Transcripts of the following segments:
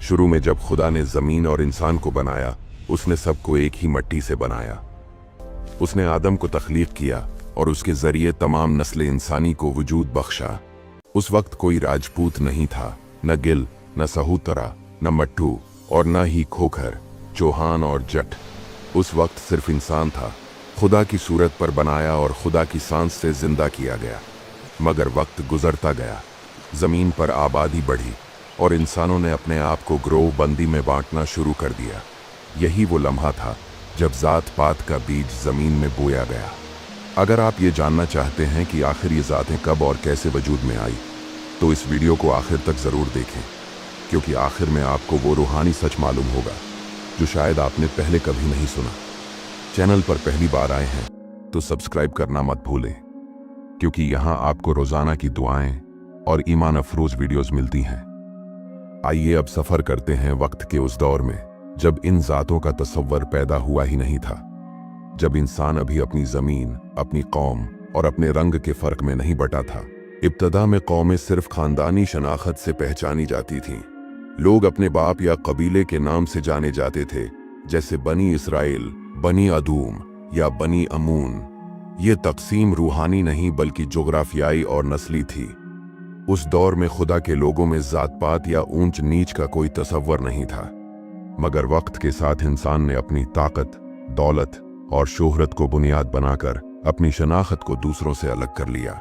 शुरू में जब खुदा ने ज़मीन और इंसान को बनाया, उसने सबको एक ही मिट्टी से बनाया। उसने आदम को तख्लीक किया और उसके ज़रिए तमाम नस्ल इंसानी को वजूद बख्शा। उस वक्त कोई राजपूत नहीं था, न गिल, न सहूतरा, न मट्टू और न ही खोखर, चौहान और जट। उस वक्त सिर्फ इंसान था, खुदा की सूरत पर बनाया और खुदा की सांस से जिंदा किया गया। मगर वक्त गुजरता गया, ज़मीन पर आबादी बढ़ी और इंसानों ने अपने आप को ग्रोह बंदी में बांटना शुरू कर दिया। यही वो लम्हा था जब ज़ात पात का बीज ज़मीन में बोया गया। अगर आप ये जानना चाहते हैं कि आखिर ये ज़ातें कब और कैसे वजूद में आई, तो इस वीडियो को आखिर तक ज़रूर देखें, क्योंकि आखिर में आपको वो रूहानी सच मालूम होगा जो शायद आपने पहले कभी नहीं सुना। चैनल पर पहली बार आए हैं तो सब्सक्राइब करना मत भूलें, क्योंकि यहाँ आपको रोज़ाना की दुआएं और ईमान अफरोज वीडियोस मिलती हैं। आइए अब सफ़र करते हैं वक्त के उस दौर में जब इन ज़ातों का तसव्वुर पैदा हुआ ही नहीं था, जब इंसान अभी अपनी ज़मीन, अपनी कौम और अपने रंग के फ़र्क में नहीं बटा था। इब्तदा में कौमें सिर्फ ख़ानदानी शनाख्त से पहचानी जाती थीं। लोग अपने बाप या कबीले के नाम से जाने जाते थे, जैसे बनी इसराइल, बनी अदूम या बनी अमून। ये तकसीम रूहानी नहीं बल्कि जोग्राफियाई और नस्ली थी। उस दौर में खुदा के लोगों में ज़ात पात या ऊंच नीच का कोई तसव्वुर नहीं था। मगर वक्त के साथ इंसान ने अपनी ताकत, दौलत और शोहरत को बुनियाद बनाकर अपनी शनाख्त को दूसरों से अलग कर लिया।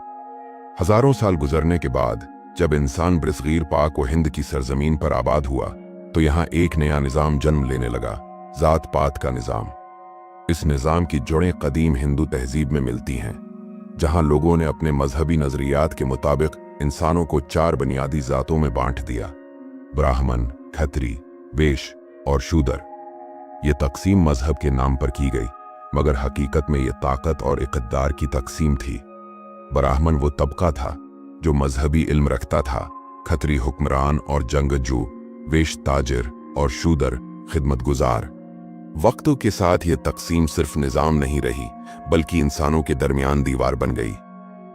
हजारों साल गुजरने के बाद जब इंसान बरसगीर पाक व हिंद की सरजमीन पर आबाद हुआ, तो यहाँ एक नया निज़ाम जन्म लेने लगा, ज़ात पात का निज़ाम। इस निज़ाम की जड़ें कदीम हिंदू तहजीब में मिलती हैं, जहाँ लोगों ने अपने मजहबी नज़रियात के मुताबिक इंसानों को 4 बुनियादी ज़ातों में बांट दिया: ब्राह्मण, खत्री, वैश्य और शूदर। ये तकसीम मजहब के नाम पर की गई, मगर हकीकत में ये ताकत और इक़्तिदार की तकसीम थी। ब्राह्मण वो तबका था जो मजहबी इल्म रखता था, खत्री हुक्मरान और जंगजू, वैश्य ताजिर और शूदर खिदमतगुजार। वक्तों के साथ ये तकसीम सिर्फ निज़ाम नहीं रही, बल्कि इंसानों के दरमियान दीवार बन गई।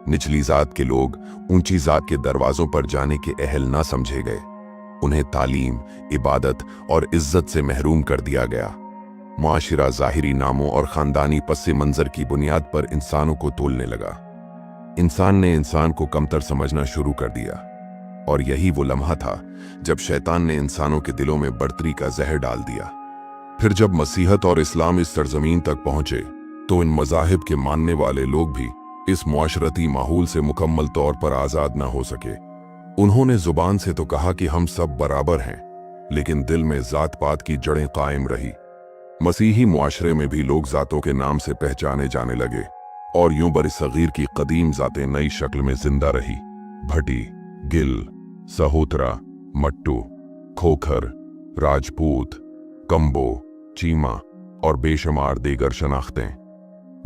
निचली ज़ात के लोग ऊंची ज़ात के दरवाज़ों पर जाने के अहल ना समझे गए। उन्हें तालीम, इबादत और इज्जत से महरूम कर दिया गया। मुआशिरा ज़ाहिरी नामों और ख़ानदानी पस मंज़र की बुनियाद पर इंसानों को तोलने लगा। इंसान ने इंसान को कमतर समझना शुरू कर दिया, और यही वो लम्हा था जब शैतान ने इंसानों के दिलों में बढ़तरी का जहर डाल दिया। फिर जब मसीहत और इस्लाम इस सरजमीन तक पहुंचे, तो इन मज़ाहिब के मानने वाले लोग भी इस मुआशरती माहौल से मुकम्मल तौर पर आज़ाद ना हो सके। उन्होंने ज़ुबान से तो कहा कि हम सब बराबर हैं, लेकिन दिल में ज़ात पात की जड़ें कायम रही। मसीही मुआशरे में भी लोग ज़ातों के नाम से पहचाने जाने लगे, और यूं बरसगीर की कदीम ज़ातें नई शक्ल में जिंदा रही। भटी, गिल, सहोतरा, मट्टू, खोखर, राजपूत, कंबो, चीमा और बेशुमार दीगर शनाख्तें।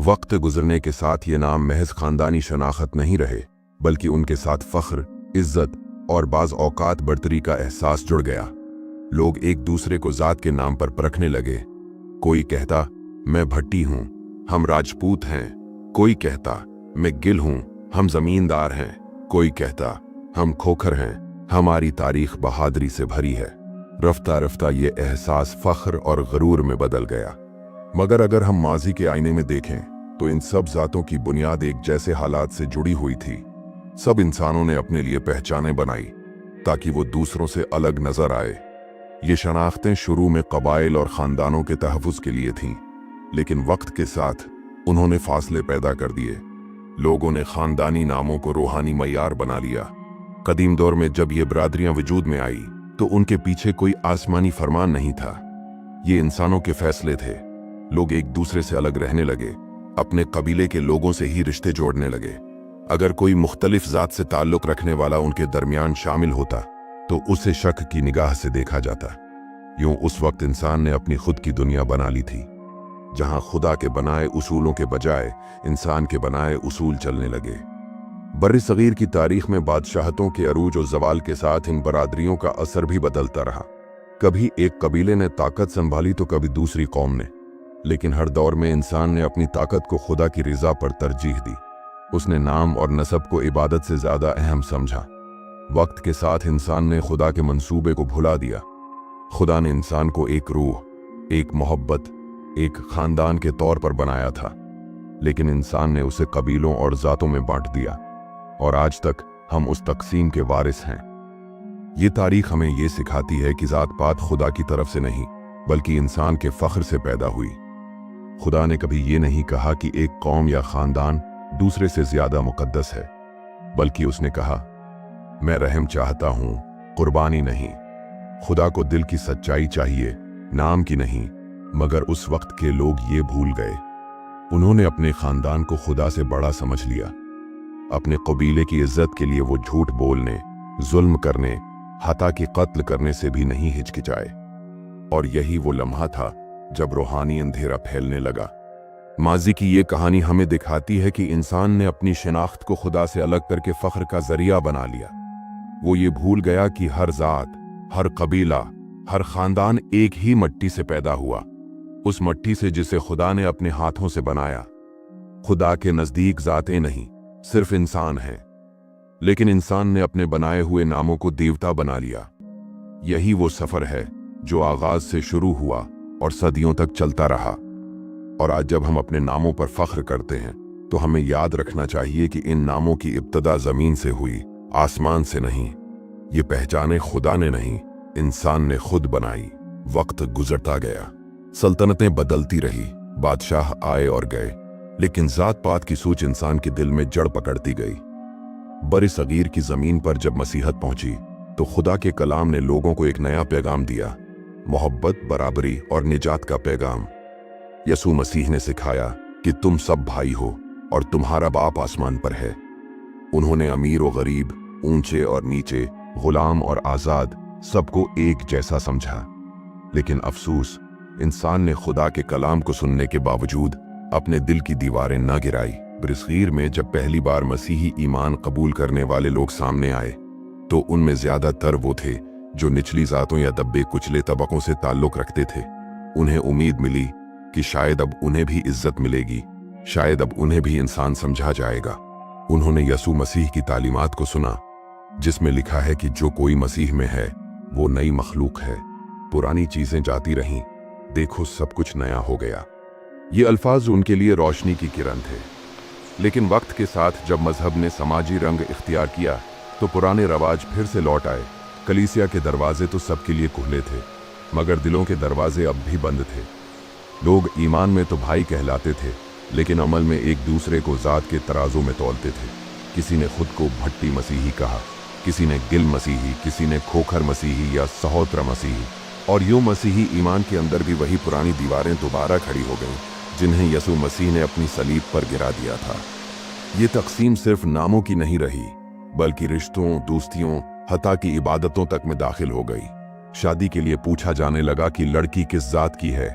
वक्त गुजरने के साथ ये नाम महज खानदानी शनाख्त नहीं रहे, बल्कि उनके साथ फ़ख्र, इज्जत और बाज़ औकात बढ़तरी का एहसास जुड़ गया। लोग एक दूसरे को ज़ात के नाम पर परखने लगे। कोई कहता, मैं भट्टी हूँ, हम राजपूत हैं। कोई कहता, मैं गिल हूँ, हम ज़मींदार हैं। कोई कहता, हम खोखर हैं, हमारी तारीख बहादुरी से भरी है। रफ्ता रफ्ता ये एहसास फ़ख्र और गरूर में बदल गया। मगर अगर हम माजी के आईने में देखें, तो इन सब ज़ातों की बुनियाद एक जैसे हालात से जुड़ी हुई थी। सब इंसानों ने अपने लिए पहचानें बनाई ताकि वो दूसरों से अलग नजर आए। ये शनाख्तें शुरू में कबाइल और ख़ानदानों के तहफ़्फ़ुज़ के लिए थीं, लेकिन वक्त के साथ उन्होंने फासले पैदा कर दिए। लोगों ने ख़ानदानी नामों को रूहानी मयार बना लिया। कदीम दौर में जब ये बरादरियाँ वजूद में आई, तो उनके पीछे कोई आसमानी फरमान नहीं था। ये इंसानों के फैसले थे। लोग एक दूसरे से अलग रहने लगे, अपने कबीले के लोगों से ही रिश्ते जोड़ने लगे। अगर कोई मुख्तलिफ ज़ात से ताल्लुक़ रखने वाला उनके दरमियान शामिल होता, तो उसे शक की निगाह से देखा जाता। यूं उस वक्त इंसान ने अपनी खुद की दुनिया बना ली थी, जहां खुदा के बनाए उसूलों के बजाय इंसान के बनाए उसूल चलने लगे। बर्र-ए-सग़ीर की तारीख में बादशाहतों के अरूज और ज़वाल के साथ इन बरादरियों का असर भी बदलता रहा। कभी एक कबीले ने ताकत संभाली तो कभी दूसरी कौम ने, लेकिन हर दौर में इंसान ने अपनी ताकत को खुदा की रिज़ा पर तरजीह दी। उसने नाम और नसब को इबादत से ज़्यादा अहम समझा। वक्त के साथ इंसान ने खुदा के मंसूबे को भुला दिया। खुदा ने इंसान को एक रूह, एक मोहब्बत, एक खानदान के तौर पर बनाया था, लेकिन इंसान ने उसे कबीलों और जातों में बांट दिया और आज तक हम उस तकसीम के वारिस हैं। ये तारीख हमें ये सिखाती है कि जात पात खुदा की तरफ से नहीं बल्कि इंसान के फख्र से पैदा हुई। खुदा ने कभी ये नहीं कहा कि एक कौम या खानदान दूसरे से ज्यादा मुकद्दस है, बल्कि उसने कहा, मैं रहम चाहता हूं, कुर्बानी नहीं। खुदा को दिल की सच्चाई चाहिए, नाम की नहीं। मगर उस वक्त के लोग ये भूल गए। उन्होंने अपने खानदान को खुदा से बड़ा समझ लिया। अपने कबीले की इज्जत के लिए वो झूठ बोलने, जुल्म करने, हत्या की कत्ल करने से भी नहीं हिचकिचाए। और यही वो लम्हा था जब रूहानी अंधेरा फैलने लगा। माजी की ये कहानी हमें दिखाती है कि इंसान ने अपनी शिनाख्त को खुदा से अलग करके फख्र का जरिया बना लिया। वो ये भूल गया कि हर जात, हर कबीला, हर खानदान एक ही मिट्टी से पैदा हुआ, उस मिट्टी से जिसे खुदा ने अपने हाथों से बनाया। खुदा के नजदीक जातें नहीं, सिर्फ इंसान हैं। लेकिन इंसान ने अपने बनाए हुए नामों को देवता बना लिया। यही वो सफर है जो आगाज से शुरू हुआ और सदियों तक चलता रहा। और आज जब हम अपने नामों पर फख्र करते हैं तो हमें याद रखना चाहिए कि इन नामों की इब्तदा जमीन से हुई, आसमान से नहीं। ये पहचाने खुदा ने नहीं, इंसान ने खुद बनाई। वक्त गुजरता गया, सल्तनतें बदलती रही, बादशाह आए और गए, लेकिन जात पात की सोच इंसान के दिल में जड़ पकड़ती गई। बरे सगीर की जमीन पर जब मसीहत पहुंची तो खुदा के कलाम ने लोगों को एक नया पैगाम दिया, मोहब्बत, बराबरी और निजात का पैगाम। यसू मसीह ने सिखाया कि तुम सब भाई हो और तुम्हारा बाप आसमान पर है। उन्होंने अमीर और गरीब, ऊंचे और नीचे, गुलाम और आजाद सबको एक जैसा समझा। लेकिन अफसोस, इंसान ने खुदा के कलाम को सुनने के बावजूद अपने दिल की दीवारें न गिराई। बरसगीर में जब पहली बार मसीही ईमान कबूल करने वाले लोग सामने आए तो उनमें ज्यादातर वो थे जो निचली जातों या दब्बे कुचले तबकों से ताल्लुक रखते थे। उन्हें उम्मीद मिली कि शायद अब उन्हें भी इज्जत मिलेगी, शायद अब उन्हें भी इंसान समझा जाएगा। उन्होंने यसू मसीह की तालीमात को सुना, जिसमें लिखा है कि जो कोई मसीह में है वो नई मखलूक है, पुरानी चीजें जाती रहीं, देखो सब कुछ नया हो गया। ये अल्फाज उनके लिए रोशनी की किरण थे। लेकिन वक्त के साथ जब मजहब ने समाजी रंग इख्तियार किया तो पुराने रवाज फिर से लौट आए। कलीसिया के दरवाजे तो सबके लिए खुले थे, मगर दिलों के दरवाजे अब भी बंद थे। लोग ईमान में तो भाई कहलाते थे, लेकिन अमल में एक दूसरे को जात के तराजों में तौलते थे। किसी ने खुद को भट्टी मसीही कहा, किसी ने गिल मसीही, किसी ने खोखर मसीही या सहोत्रा मसीही। और यूं मसीही ईमान के अंदर भी वही पुरानी दीवारें दोबारा खड़ी हो गईं, जिन्हें यसू मसीह ने अपनी सलीब पर गिरा दिया था। ये तकसीम सिर्फ नामों की नहीं रही, बल्कि रिश्तों, दोस्तियों, हत्या की इबादतों तक में दाखिल हो गई। शादी के लिए पूछा जाने लगा कि लड़की किस जात की है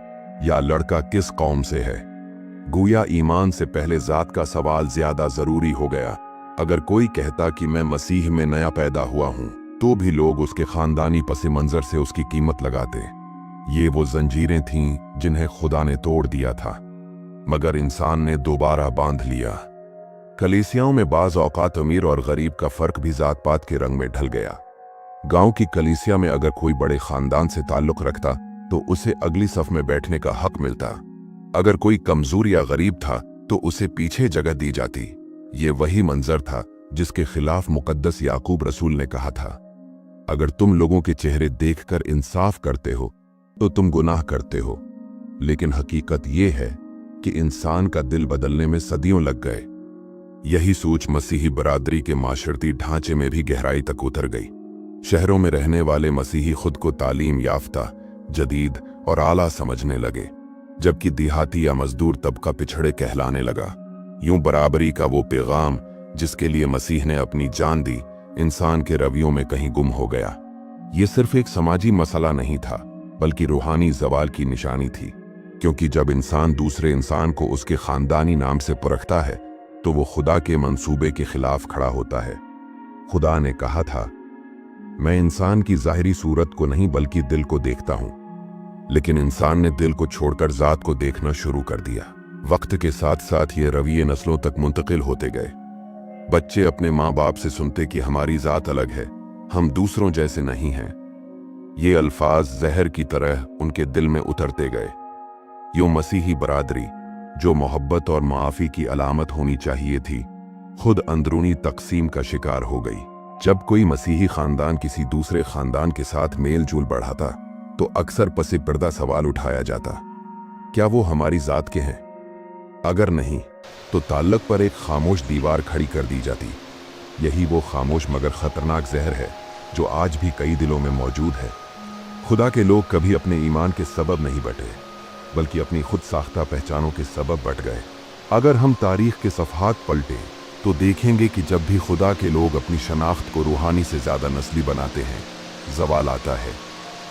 या लड़का किस कौम से है। गोया ईमान से पहले जात का सवाल ज्यादा जरूरी हो गया। अगर कोई कहता कि मैं मसीह में नया पैदा हुआ हूं, तो भी लोग उसके खानदानी पस मंजर से उसकी कीमत लगाते। ये वो जंजीरें थीं जिन्हें खुदा ने तोड़ दिया था, मगर इंसान ने दोबारा बांध लिया। कलीसियाओं में बाज औकात अमीर और गरीब का फर्क भी जात पात के रंग में ढल गया। गांव की कलीसिया में अगर कोई बड़े खानदान से ताल्लुक रखता तो उसे अगली सफ में बैठने का हक मिलता। अगर कोई कमजोर या गरीब था तो उसे पीछे जगह दी जाती। ये वही मंजर था जिसके खिलाफ मुकद्दस याकूब रसूल ने कहा था, अगर तुम लोगों के चेहरे देखकर इंसाफ करते हो तो तुम गुनाह करते हो। लेकिन हकीकत ये है कि इंसान का दिल बदलने में सदियों लग गए। यही सोच मसीही बरादरी के माशरती ढांचे में भी गहराई तक उतर गई। शहरों में रहने वाले मसीही खुद को तालीम याफ्ता, जदीद और आला समझने लगे, जबकि देहाती या मजदूर तबका पिछड़े कहलाने लगा। यूं बराबरी का वो पैगाम जिसके लिए मसीह ने अपनी जान दी, इंसान के रवियों में कहीं गुम हो गया। ये सिर्फ एक समाजी मसला नहीं था, बल्कि रूहानी जवाल की निशानी थी। क्योंकि जब इंसान दूसरे इंसान को उसके खानदानी नाम से परखता है तो वो खुदा के मंसूबे के खिलाफ खड़ा होता है। खुदा ने कहा था, मैं इंसान की जाहिरी सूरत को नहीं बल्कि दिल को देखता हूं। लेकिन इंसान ने दिल को छोड़कर जात को देखना शुरू कर दिया। वक्त के साथ साथ ये रवैये नस्लों तक मुंतकिल होते गए। बच्चे अपने माँ बाप से सुनते कि हमारी जात अलग है, हम दूसरों जैसे नहीं हैं। ये अल्फाज जहर की तरह उनके दिल में उतरते गए। यूं मसीही बरादरी, जो मोहब्बत और माफ़ी की अलामत होनी चाहिए थी, खुद अंदरूनी तकसीम का शिकार हो गई। जब कोई मसीही खानदान किसी दूसरे खानदान के साथ मेल जोल बढ़ाता तो अक्सर पसे पर्दा सवाल उठाया जाता, क्या वो हमारी जात के हैं? अगर नहीं तो ताल्लुक पर एक खामोश दीवार खड़ी कर दी जाती। यही वो खामोश मगर खतरनाक जहर है जो आज भी कई दिलों में मौजूद है। खुदा के लोग कभी अपने ईमान के सबब नहीं बटे, बल्कि अपनी खुद साख्ता पहचानों के सबब बट गए। अगर हम तारीख के सफ़हात पलटे तो देखेंगे कि जब भी खुदा के लोग अपनी शनाख्त को रूहानी से ज़्यादा नस्ली बनाते हैं, ज़वाल आता है।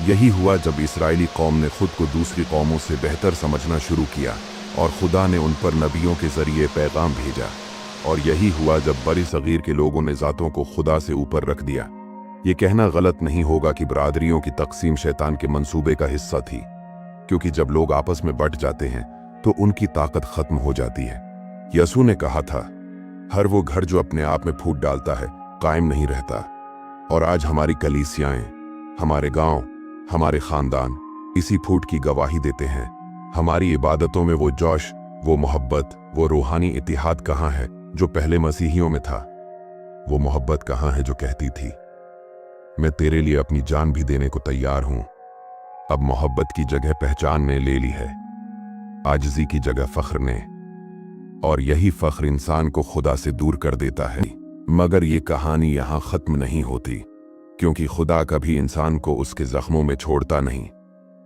यही हुआ जब इस्राएली कौम ने खुद को दूसरी कौमों से बेहतर समझना शुरू किया और खुदा ने उन पर नबियों के ज़रिए पैगाम भेजा। और यही हुआ जब बड़ी सगीर के लोगों ने ज़ातों को खुदा से ऊपर रख दिया। ये कहना गलत नहीं होगा कि बरादरियों की तकसीम शैतान के मंसूबे का हिस्सा थी, क्योंकि जब लोग आपस में बट जाते हैं तो उनकी ताकत ख़त्म हो जाती है। यसू ने कहा था, हर वो घर जो अपने आप में फूट डालता है कायम नहीं रहता। और आज हमारी कलीसियाएं, हमारे गांव, हमारे खानदान इसी फूट की गवाही देते हैं। हमारी इबादतों में वो जोश, वो मोहब्बत, वो रूहानी इतिहाद कहाँ है जो पहले मसीहियों में था? वो मोहब्बत कहाँ है जो कहती थी, मैं तेरे लिए अपनी जान भी देने को तैयार हूं? अब मोहब्बत की जगह पहचान ने ले ली है, आजिज़ी की जगह फख्र ने। और यही फख्र इंसान को खुदा से दूर कर देता है। मगर ये कहानी यहाँ ख़त्म नहीं होती, क्योंकि खुदा कभी इंसान को उसके ज़ख्मों में छोड़ता नहीं।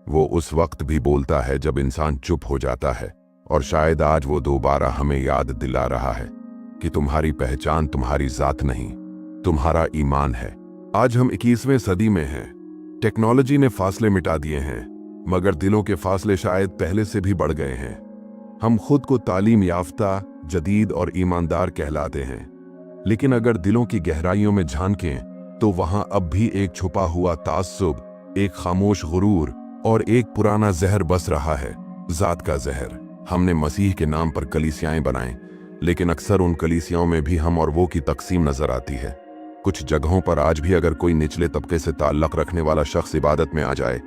वो उस वक्त भी बोलता है जब इंसान चुप हो जाता है, और शायद आज वो दोबारा हमें याद दिला रहा है कि तुम्हारी पहचान तुम्हारी ज़ात नहीं, तुम्हारा ईमान है। आज हम 21वें सदी में हैं। टेक्नोलॉजी ने फासले मिटा दिए हैं, मगर दिलों के फासले शायद पहले से भी बढ़ गए हैं। हम खुद को तालीम याफ्ता, जदीद और ईमानदार कहलाते हैं, लेकिन अगर दिलों की गहराइयों में झांकें तो वहां अब भी एक छुपा हुआ तास्सुब, एक खामोश गुरूर और एक पुराना जहर बस रहा है, जात का जहर। हमने मसीह के नाम पर कलीसियाएं बनाएं, लेकिन अक्सर उन कलीसियाओं में भी हम और वो की तकसीम नजर आती है। कुछ जगहों पर आज भी अगर कोई निचले तबके से ताल्लुक रखने वाला शख्स इबादत में आ जाए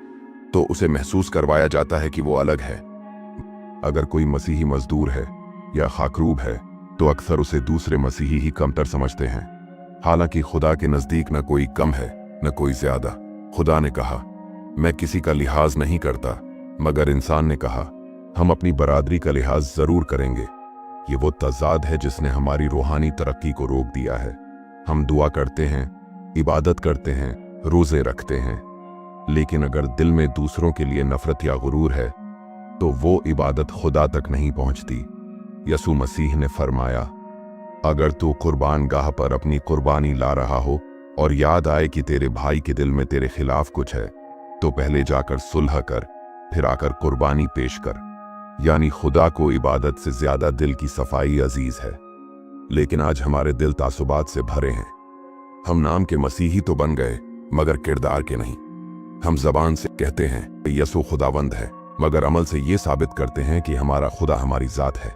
तो उसे महसूस करवाया जाता है कि वो अलग है। अगर कोई मसीही मजदूर है या खाकरूब है तो अक्सर उसे दूसरे मसीही ही कमतर समझते हैं। हालांकि खुदा के नज़दीक न कोई कम है न कोई ज्यादा। खुदा ने कहा, मैं किसी का लिहाज नहीं करता, मगर इंसान ने कहा, हम अपनी बरादरी का लिहाज जरूर करेंगे। ये वो तजाद है जिसने हमारी रूहानी तरक्की को रोक दिया है। हम दुआ करते हैं, इबादत करते हैं, रोजे रखते हैं, लेकिन अगर दिल में दूसरों के लिए नफरत या गुरूर है तो वो इबादत खुदा तक नहीं पहुंचती। यसू मसीह ने फरमाया, अगर तू कुर्बान गाह पर अपनी कुर्बानी ला रहा हो और याद आए कि तेरे भाई के दिल में तेरे खिलाफ कुछ है, तो पहले जाकर सुलह कर, फिर आकर कुर्बानी पेश कर। यानी खुदा को इबादत से ज्यादा दिल की सफाई अजीज है। लेकिन आज हमारे दिल तासुबात से भरे हैं। हम नाम के मसीही तो बन गए, मगर किरदार के नहीं। हम जबान से कहते हैं यसू खुदावंद है, मगर अमल से ये साबित करते हैं कि हमारा खुदा हमारी जात है।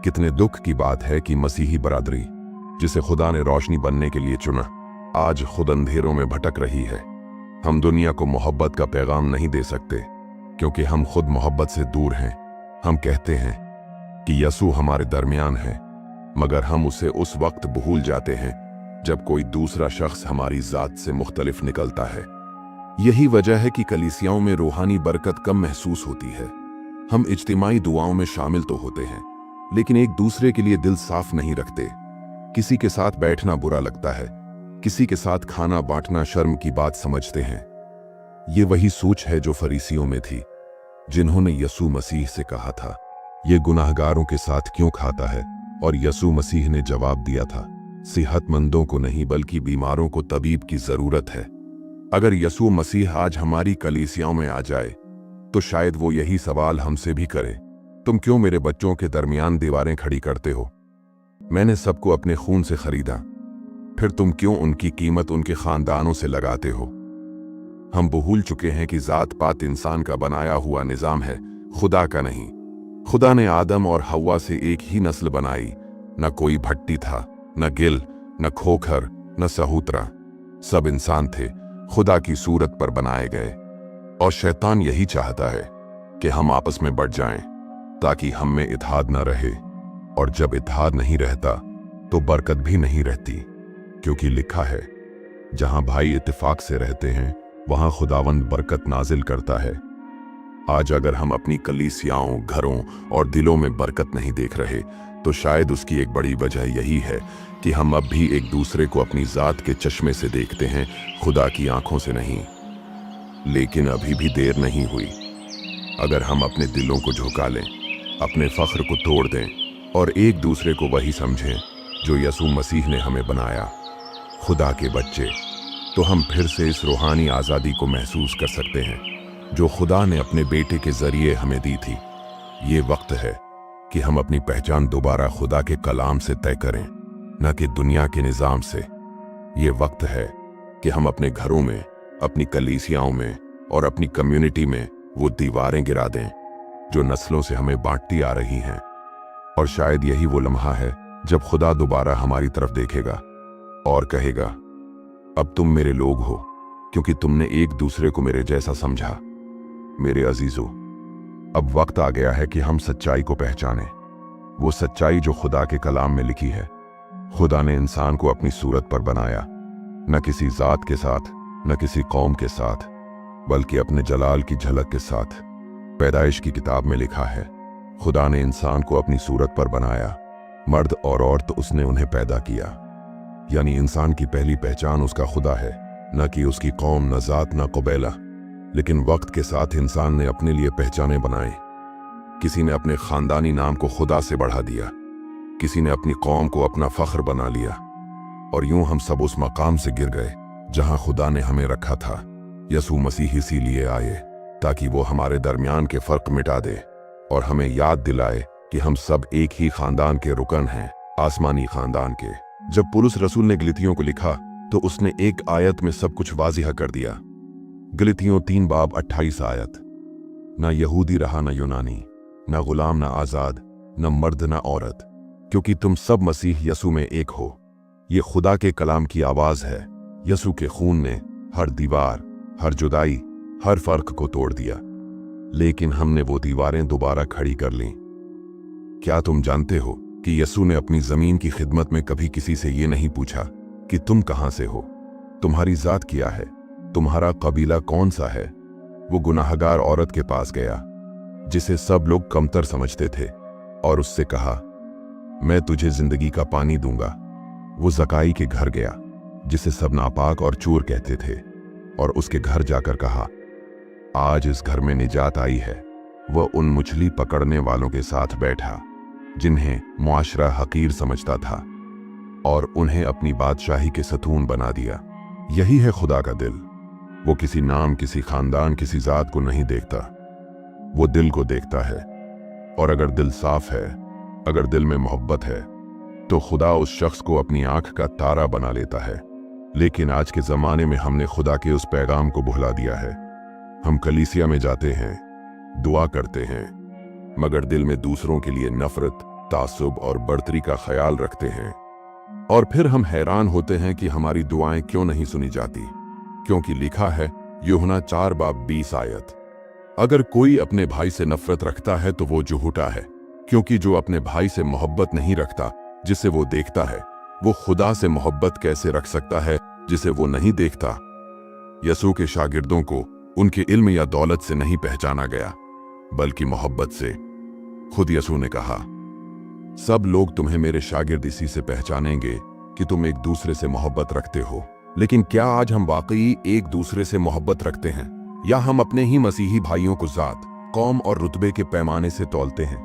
कितने दुख की बात है कि मसीही बरादरी, जिसे खुदा ने रोशनी बनने के लिए चुना, आज खुद अंधेरों में भटक रही है। हम दुनिया को मोहब्बत का पैगाम नहीं दे सकते, क्योंकि हम खुद मोहब्बत से दूर हैं। हम कहते हैं कि यसू हमारे दरमियान है, मगर हम उसे उस वक्त भूल जाते हैं जब कोई दूसरा शख्स हमारी जात से मुख्तलिफ निकलता है। यही वजह है कि कलीसियाओं में रूहानी बरकत कम महसूस होती है। हम इज्तिमाई दुआओं में शामिल तो होते हैं, लेकिन एक दूसरे के लिए दिल साफ नहीं रखते। किसी के साथ बैठना बुरा लगता है, किसी के साथ खाना बांटना शर्म की बात समझते हैं। ये वही सोच है जो फरीसियों में थी, जिन्होंने यसू मसीह से कहा था, ये गुनाहगारों के साथ क्यों खाता है? और यसू मसीह ने जवाब दिया था, सेहतमंदों को नहीं बल्कि बीमारों को तबीब की जरूरत है। अगर यसू मसीह आज हमारी कलीसियाओं में आ जाए तो शायद वो यही सवाल हमसे भी करे, तुम क्यों मेरे बच्चों के दरमियान दीवारें खड़ी करते हो? मैंने सबको अपने खून से खरीदा, फिर तुम क्यों उनकी कीमत उनके खानदानों से लगाते हो? हम भूल चुके हैं कि जात पात इंसान का बनाया हुआ निजाम है, खुदा का नहीं। खुदा ने आदम और हव्वा से एक ही नस्ल बनाई। न कोई भट्टी था, न गिल, न खोखर, न सहूतरा। सब इंसान थे, खुदा की सूरत पर बनाए गए। और शैतान यही चाहता है कि हम आपस में बढ़ जाएं, ताकि हम में इत्तेहाद न रहे। और जब इत्तेहाद नहीं रहता तो बरकत भी नहीं रहती, क्योंकि लिखा है, जहां भाई इत्तेफाक से रहते हैं वहां खुदावंद बरकत नाजिल करता है। आज अगर हम अपनी कलीसियाओं, घरों और दिलों में बरकत नहीं देख रहे, तो शायद उसकी एक बड़ी वजह यही है कि हम अब भी एक दूसरे को अपनी जात के चश्मे से देखते हैं, खुदा की आंखों से नहीं। लेकिन अभी भी देर नहीं हुई। अगर हम अपने दिलों को झुका लें, अपने फख्र को तोड़ दें और एक दूसरे को वही समझें जो यसू मसीह ने हमें बनाया, खुदा के बच्चे, तो हम फिर से इस रूहानी आज़ादी को महसूस कर सकते हैं जो खुदा ने अपने बेटे के जरिए हमें दी थी। ये वक्त है कि हम अपनी पहचान दोबारा खुदा के कलाम से तय करें, न कि दुनिया के निज़ाम से। ये वक्त है कि हम अपने घरों में, अपनी कलीसियाओं में और अपनी कम्युनिटी में वो दीवारें गिरा दें जो नस्लों से हमें बांटती आ रही हैं। और शायद यही वो लम्हा है जब खुदा दोबारा हमारी तरफ देखेगा और कहेगा, अब तुम मेरे लोग हो, क्योंकि तुमने एक दूसरे को मेरे जैसा समझा। मेरे अजीजों, अब वक्त आ गया है कि हम सच्चाई को पहचानें, वो सच्चाई जो खुदा के कलाम में लिखी है। खुदा ने इंसान को अपनी सूरत पर बनाया, न किसी जात के साथ, न किसी कौम के साथ, बल्कि अपने जलाल की झलक के साथ। पैदाइश की किताब में लिखा है, खुदा ने इंसान को अपनी सूरत पर बनाया, मर्द और औरत उसने उन्हें पैदा किया। यानी इंसान की पहली पहचान उसका खुदा है, न कि उसकी कौम, न जात, न कबीला। लेकिन वक्त के साथ इंसान ने अपने लिए पहचाने बनाए। किसी ने अपने खानदानी नाम को खुदा से बढ़ा दिया, किसी ने अपनी कौम को अपना फख्र बना लिया, और यूं हम सब उस मकाम से गिर गए जहां खुदा ने हमें रखा था। यसू मसीह इसीलिए आए ताकि वो हमारे दरमियान के फर्क मिटा दे और हमें याद दिलाए कि हम सब एक ही खानदान के रुकन हैं, आसमानी खानदान के। जब पौलुस रसूल ने गलतियों को लिखा तो उसने एक आयत में सब कुछ वाजिह कर दिया। गलतियों 3 बाब 28 आयत, ना यहूदी रहा न यूनानी, न गुलाम न आजाद, न मर्द न औरत, क्योंकि तुम सब मसीह यसू में एक हो। ये खुदा के कलाम की आवाज है। यसू के खून ने हर दीवार, हर जुदाई, हर फर्क को तोड़ दिया, लेकिन हमने वो दीवारें दोबारा खड़ी कर लीं। क्या तुम जानते हो कि यसू ने अपनी जमीन की खिदमत में कभी किसी से ये नहीं पूछा कि तुम कहां से हो, तुम्हारी जात क्या है, तुम्हारा कबीला कौन सा है। वो गुनाहगार औरत के पास गया जिसे सब लोग कमतर समझते थे और उससे कहा, मैं तुझे जिंदगी का पानी दूंगा। वो जकाई के घर गया जिसे सब नापाक और चोर कहते थे और उसके घर जाकर कहा, आज इस घर में निजात आई है। वह उन मछली पकड़ने वालों के साथ बैठा जिन्हें मुआशरा हकीर समझता था और उन्हें अपनी बादशाही के सतून बना दिया। यही है खुदा का दिल। वो किसी नाम, किसी खानदान, किसी जात को नहीं देखता, वो दिल को देखता है। और अगर दिल साफ है, अगर दिल में मोहब्बत है, तो खुदा उस शख्स को अपनी आंख का तारा बना लेता है। लेकिन आज के ज़माने में हमने खुदा के उस पैगाम को भुला दिया है। हम कलीसिया में जाते हैं, दुआ करते हैं, मगर दिल में दूसरों के लिए नफरत, तासुब और बढ़तरी का ख्याल रखते हैं। और फिर हम हैरान होते हैं कि हमारी दुआएं क्यों नहीं सुनी जाती, क्योंकि लिखा है यूहन्ना 4 बाब 20 आयत, अगर कोई अपने भाई से नफरत रखता है तो वो झूठा है, क्योंकि जो अपने भाई से मोहब्बत नहीं रखता जिसे वो देखता है, वो खुदा से मोहब्बत कैसे रख सकता है जिसे वो नहीं देखता। यसू के शागिर्दों को उनके इल्म या दौलत से नहीं पहचाना गया, बल्कि मोहब्बत से। खुद यसू ने कहा, सब लोग तुम्हें मेरे शागिर्द इसी से पहचानेंगे कि तुम एक दूसरे से मोहब्बत रखते हो। लेकिन क्या आज हम वाकई एक दूसरे से मोहब्बत रखते हैं, या हम अपने ही मसीही भाइयों को जात, कौम और रुतबे के पैमाने से तौलते हैं?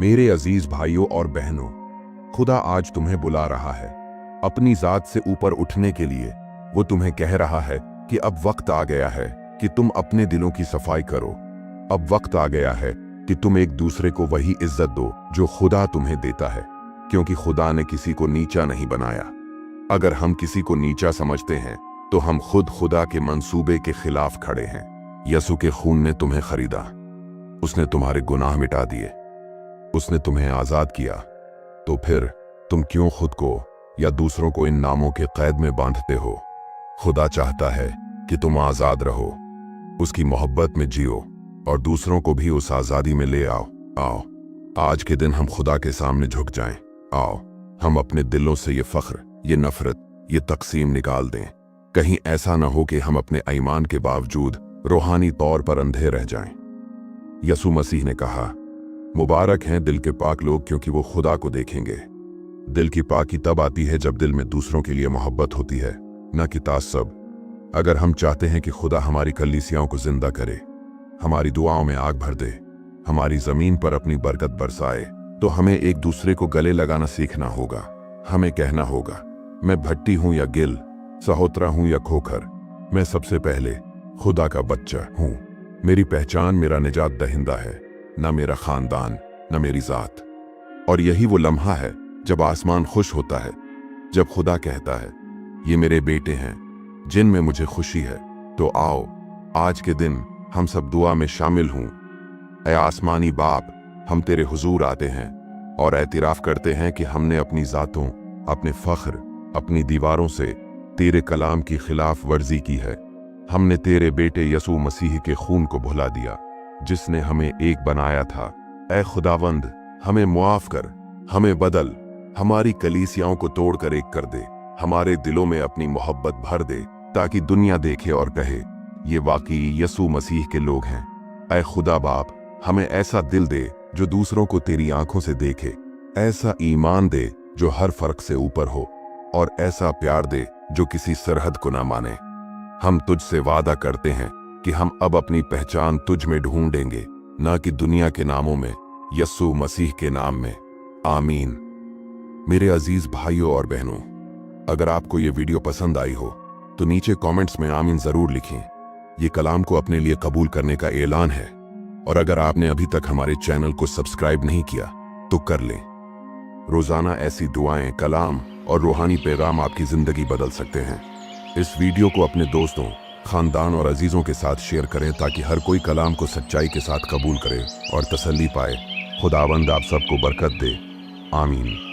मेरे अजीज भाइयों और बहनों, खुदा आज तुम्हें बुला रहा है अपनी जात से ऊपर उठने के लिए। वो तुम्हें कह रहा है कि अब वक्त आ गया है कि तुम अपने दिलों की सफाई करो। अब वक्त आ गया है कि तुम एक दूसरे को वही इज्जत दो जो खुदा तुम्हें देता है, क्योंकि खुदा ने किसी को नीचा नहीं बनाया। अगर हम किसी को नीचा समझते हैं तो हम खुद खुदा के मंसूबे के खिलाफ खड़े हैं। यसू के खून ने तुम्हें खरीदा, उसने तुम्हारे गुनाह मिटा दिए, उसने तुम्हें आजाद किया। तो फिर तुम क्यों खुद को या दूसरों को इन नामों के कैद में बांधते हो? खुदा चाहता है कि तुम आज़ाद रहो, उसकी मोहब्बत में जियो और दूसरों को भी उस आज़ादी में ले आओ। आओ आज के दिन हम खुदा के सामने झुक जाएं। आओ हम अपने दिलों से ये फ़ख्र, ये नफ़रत, ये तक़सीम निकाल दें। कहीं ऐसा न हो कि हम अपने ईमान के बावजूद रूहानी तौर पर अंधे रह जाएं। यसू मसीह ने कहा, मुबारक हैं दिल के पाक लोग, क्योंकि वो खुदा को देखेंगे। दिल की पाकी तब आती है जब दिल में दूसरों के लिए मोहब्बत होती है, न कि तासब। अगर हम चाहते हैं कि खुदा हमारी कलीसियाओं को जिंदा करे, हमारी दुआओं में आग भर दे, हमारी जमीन पर अपनी बरकत बरसाए, तो हमें एक दूसरे को गले लगाना सीखना होगा। हमें कहना होगा, मैं भट्टी हूं या गिल, सहोत्रा हूं या खोखर, मैं सबसे पहले खुदा का बच्चा हूं। मेरी पहचान मेरा निजात दहिंदा है, न मेरा खानदान, न मेरी जात। और यही वो लम्हा है जब आसमान खुश होता है, जब खुदा कहता है, ये मेरे बेटे हैं जिनमें मुझे खुशी है। तो आओ आज के दिन हम सब दुआ में शामिल हों। ऐ आसमानी बाप, हम तेरे हुजूर आते हैं और एतराफ़ करते हैं कि हमने अपनी ज़ातों, अपने फ़ख्र, अपनी दीवारों से तेरे कलाम की खिलाफ वर्जी की है। हमने तेरे बेटे यसू मसीह के खून को भुला दिया, जिसने हमें एक बनाया था। ऐ खुदावंद, हमें मुआफ़ कर, हमें बदल, हमारी कलीसियाओं को तोड़कर एक कर दे, हमारे दिलों में अपनी मोहब्बत भर दे, ताकि दुनिया देखे और कहे, ये वाकई यसू मसीह के लोग हैं। ऐ खुदा बाप, हमें ऐसा दिल दे जो दूसरों को तेरी आंखों से देखे, ऐसा ईमान दे जो हर फर्क से ऊपर हो, और ऐसा प्यार दे जो किसी सरहद को ना माने। हम तुझसे वादा करते हैं कि हम अब अपनी पहचान तुझ में ढूंढेंगे, ना कि दुनिया के नामों में, यसू मसीह के नाम में। आमीन। मेरे अजीज भाइयों और बहनों, अगर आपको ये वीडियो पसंद आई हो तो नीचे कमेंट्स में आमीन जरूर लिखें। ये कलाम को अपने लिए कबूल करने का ऐलान है। और अगर आपने अभी तक हमारे चैनल को सब्सक्राइब नहीं किया तो कर लें। रोजाना ऐसी दुआएं, कलाम और रूहानी पैगाम आपकी जिंदगी बदल सकते हैं। इस वीडियो को अपने दोस्तों, खानदान और अजीजों के साथ शेयर करें, ताकि हर कोई कलाम को सच्चाई के साथ कबूल करे और तसल्ली पाए। खुदावंद आप सबको बरकत दे। आमीन।